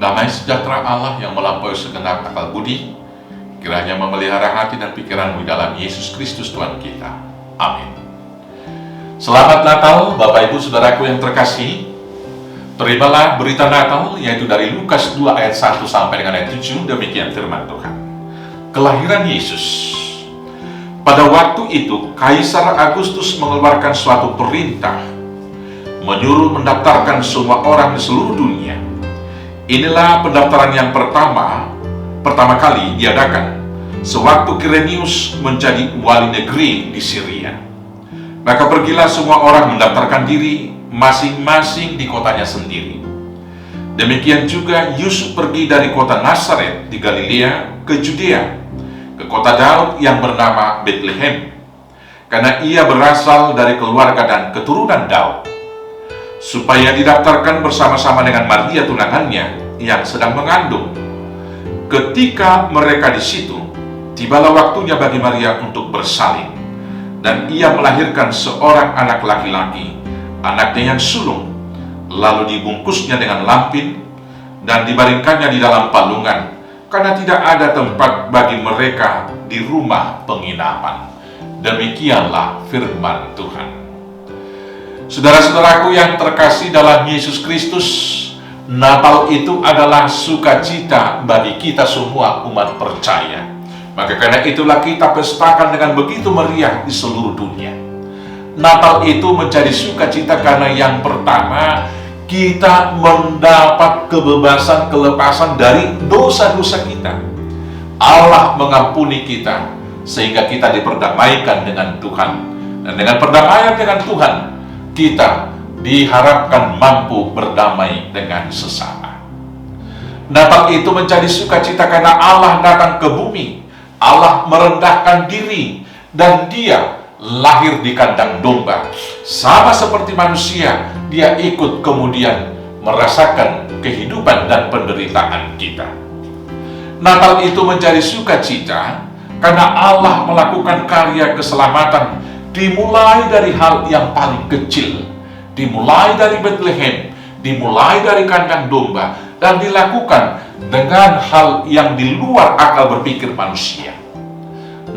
Damai sejahtera Allah yang melampaui segenap akal budi, kiranya memelihara hati dan pikiranmu dalam Yesus Kristus Tuhan kita. Amin. Selamat Natal, Bapak Ibu Saudaraku yang terkasih. Terimalah berita Natal, yaitu dari Lukas 2 ayat 1 sampai dengan ayat 7, demikian firman Tuhan. Kelahiran Yesus. Pada waktu itu, Kaisar Agustus mengeluarkan suatu perintah, menyuruh mendaftarkan semua orang di seluruh dunia. Inilah pendaftaran yang pertama kali diadakan sewaktu Kirenius menjadi wali negeri di Syria. Maka pergilah semua orang mendaftarkan diri masing-masing di kotanya sendiri. Demikian juga Yusuf pergi dari kota Nazaret di Galilea ke Judea, ke kota Daud yang bernama Bethlehem, karena ia berasal dari keluarga dan keturunan Daud, supaya didaftarkan bersama-sama dengan Maria tunangannya yang sedang mengandung. Ketika mereka di situ, tibalah waktunya bagi Maria untuk bersalin, dan ia melahirkan seorang anak laki-laki, anaknya yang sulung. Lalu dibungkusnya dengan lampin dan dibaringkannya di dalam palungan, karena tidak ada tempat bagi mereka di rumah penginapan. Demikianlah firman Tuhan. Saudara-saudaraku yang terkasih dalam Yesus Kristus, Natal itu adalah sukacita bagi kita semua umat percaya. Maka karena itulah kita pestakan dengan begitu meriah di seluruh dunia. Natal itu menjadi sukacita karena yang pertama, kita mendapat kebebasan, kelepasan dari dosa-dosa kita. Allah mengampuni kita sehingga kita diperdamaikan dengan Tuhan. Dan dengan perdamaian dengan Tuhan, kita diharapkan mampu berdamai dengan sesama. Natal itu menjadi sukacita karena Allah datang ke bumi. Allah merendahkan diri dan dia lahir di kandang domba. Sama seperti manusia, dia ikut kemudian merasakan kehidupan dan penderitaan kita. Natal itu menjadi sukacita karena Allah melakukan karya keselamatan, dimulai dari hal yang paling kecil, dimulai dari Bethlehem, dimulai dari kandang domba, dan dilakukan dengan hal yang di luar akal berpikir manusia.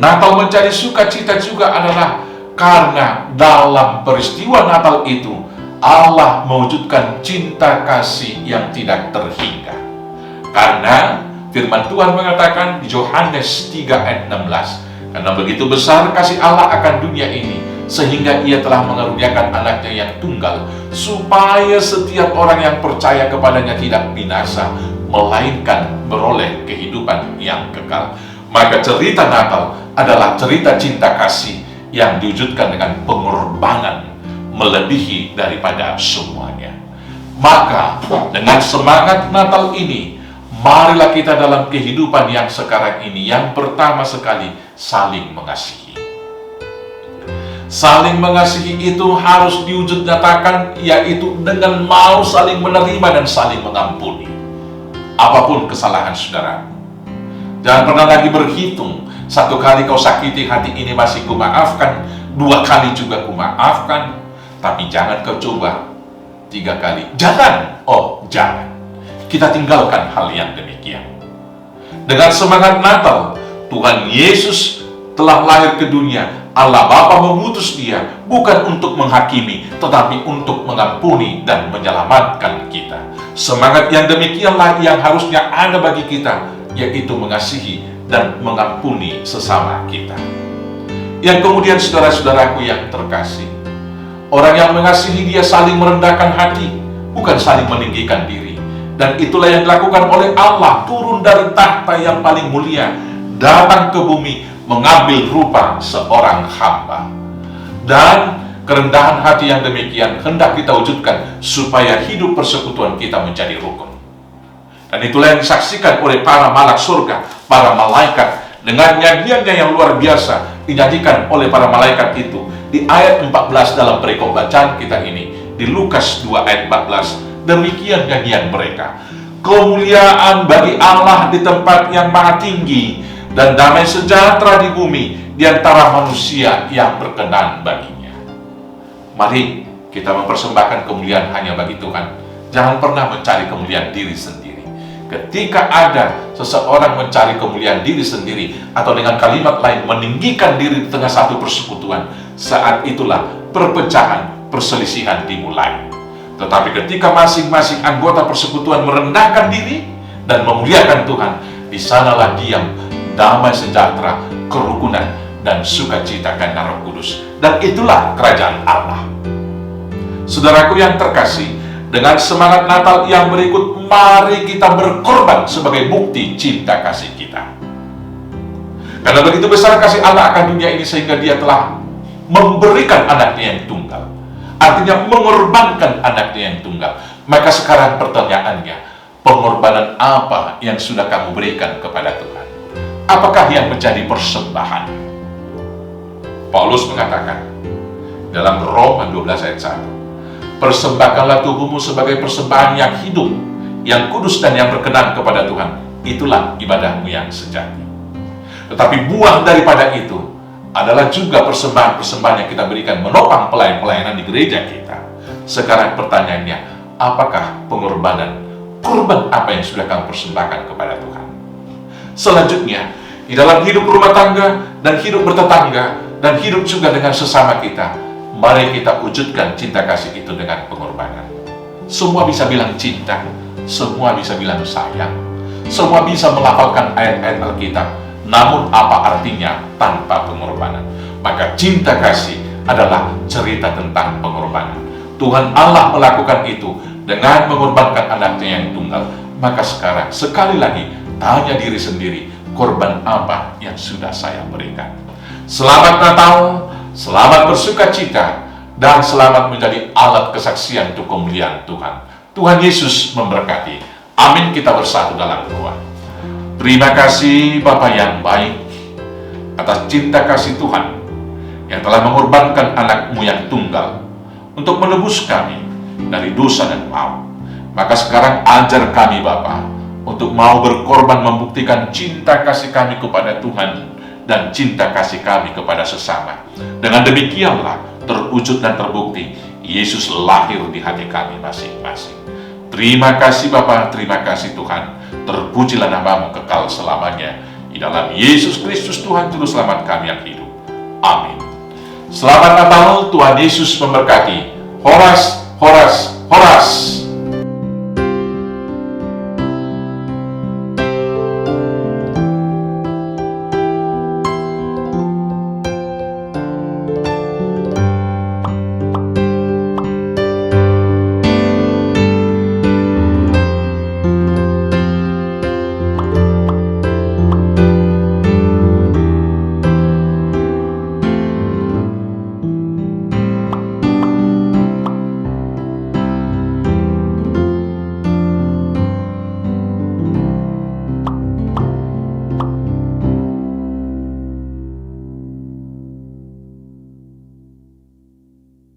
Natal menjadi sukacita juga adalah karena dalam peristiwa Natal itu Allah mewujudkan cinta kasih yang tidak terhingga. Karena firman Tuhan mengatakan di Yohanes 3 ayat 16, karena begitu besar kasih Allah akan dunia ini, sehingga ia telah mengaruniakan anaknya yang tunggal, supaya setiap orang yang percaya kepadanya tidak binasa, melainkan beroleh kehidupan yang kekal. Maka cerita Natal adalah cerita cinta kasih yang diwujudkan dengan pengorbanan melebihi daripada semuanya. Maka dengan semangat Natal ini, marilah kita dalam kehidupan yang sekarang ini, yang pertama sekali saling mengasihi. Saling mengasihi itu harus diwujud nyatakan, yaitu dengan mau saling menerima dan saling mengampuni apapun kesalahan saudara. Jangan pernah lagi berhitung, satu kali kau sakiti hati ini masih kumaafkan, dua kali juga kumaafkan, tapi jangan kau coba tiga kali. Jangan, jangan. Kita tinggalkan hal yang demikian. Dengan semangat Natal, Tuhan Yesus telah lahir ke dunia. Allah Bapa mengutus dia bukan untuk menghakimi, tetapi untuk mengampuni dan menyelamatkan kita. Semangat yang demikianlah yang harusnya ada bagi kita, yaitu mengasihi dan mengampuni sesama kita. Yang kemudian saudara-saudaraku yang terkasih, orang yang mengasihi dia saling merendahkan hati, bukan saling meninggikan diri. Dan itulah yang dilakukan oleh Allah, turun dari tahta yang paling mulia, datang ke bumi, mengambil rupa seorang hamba. Dan kerendahan hati yang demikian hendak kita wujudkan supaya hidup persekutuan kita menjadi rukun. Dan itulah yang disaksikan oleh para malaikat surga, para malaikat, dengan nyanyiannya yang luar biasa dinyanyikan oleh para malaikat itu di ayat 14 dalam perikop bacaan kita ini, di Lukas 2 ayat 14. Demikian nyanyian mereka. Kemuliaan bagi Allah di tempat yang maha tinggi, dan damai sejahtera di bumi di antara manusia yang berkenan baginya. Mari kita mempersembahkan kemuliaan hanya bagi Tuhan. Jangan pernah mencari kemuliaan diri sendiri. Ketika ada seseorang mencari kemuliaan diri sendiri, atau dengan kalimat lain meninggikan diri di tengah satu persekutuan, saat itulah perpecahan, perselisihan dimulai. Tetapi ketika masing-masing anggota persekutuan merendahkan diri dan memuliakan Tuhan, di sanalah diam damai sejahtera, kerukunan, dan sukacita karena Roh Kudus. Dan itulah kerajaan Allah. Saudaraku yang terkasih, dengan semangat Natal yang berikut, mari kita berkorban sebagai bukti cinta kasih kita. Karena begitu besar kasih Allah akan dunia ini sehingga Dia telah memberikan anaknya yang tunggal. Artinya mengorbankan anaknya yang tunggal. Maka sekarang pertanyaannya, pengorbanan apa yang sudah kamu berikan kepada Tuhan? Apakah yang menjadi persembahan? Paulus mengatakan dalam Roma 12 ayat 1, persembahkanlah tubuhmu sebagai persembahan yang hidup, yang kudus dan yang berkenan kepada Tuhan. Itulah ibadahmu yang sejati. Tetapi buah daripada itu adalah juga persembahan-persembahan yang kita berikan menopang pelayanan di gereja kita. Sekarang pertanyaannya, apakah korban apa yang sudah kamu persembahkan kepada Tuhan? Selanjutnya, di dalam hidup rumah tangga dan hidup bertetangga dan hidup juga dengan sesama kita, mari kita wujudkan cinta kasih itu dengan pengorbanan. Semua bisa bilang cinta, semua bisa bilang sayang, semua bisa melafalkan ayat-ayat Alkitab, namun apa artinya tanpa pengorbanan? Maka cinta kasih adalah cerita tentang pengorbanan. Tuhan Allah melakukan itu dengan mengorbankan anaknya yang tunggal. Maka sekarang sekali lagi tanya diri sendiri, korban apa yang sudah saya berikan? Selamat Natal, selamat bersuka cita, dan selamat menjadi alat kesaksian untuk kemuliaan Tuhan. Tuhan Yesus memberkati. Amin. Kita bersatu dalam doa. Terima kasih Bapa yang baik atas cinta kasih Tuhan yang telah mengorbankan anakmu yang tunggal untuk menebus kami dari dosa dan maut. Maka sekarang ajar kami Bapa untuk mau berkorban membuktikan cinta kasih kami kepada Tuhan dan cinta kasih kami kepada sesama. Dengan demikianlah terwujud dan terbukti Yesus lahir di hati kami masing-masing. Terima kasih Bapa, terima kasih Tuhan. Terpujilah namamu kekal selamanya. Di dalam Yesus Kristus Tuhan Juru Selamat kami yang hidup. Amin. Selamat Natal, Tuhan Yesus memberkati. Horas, horas, horas.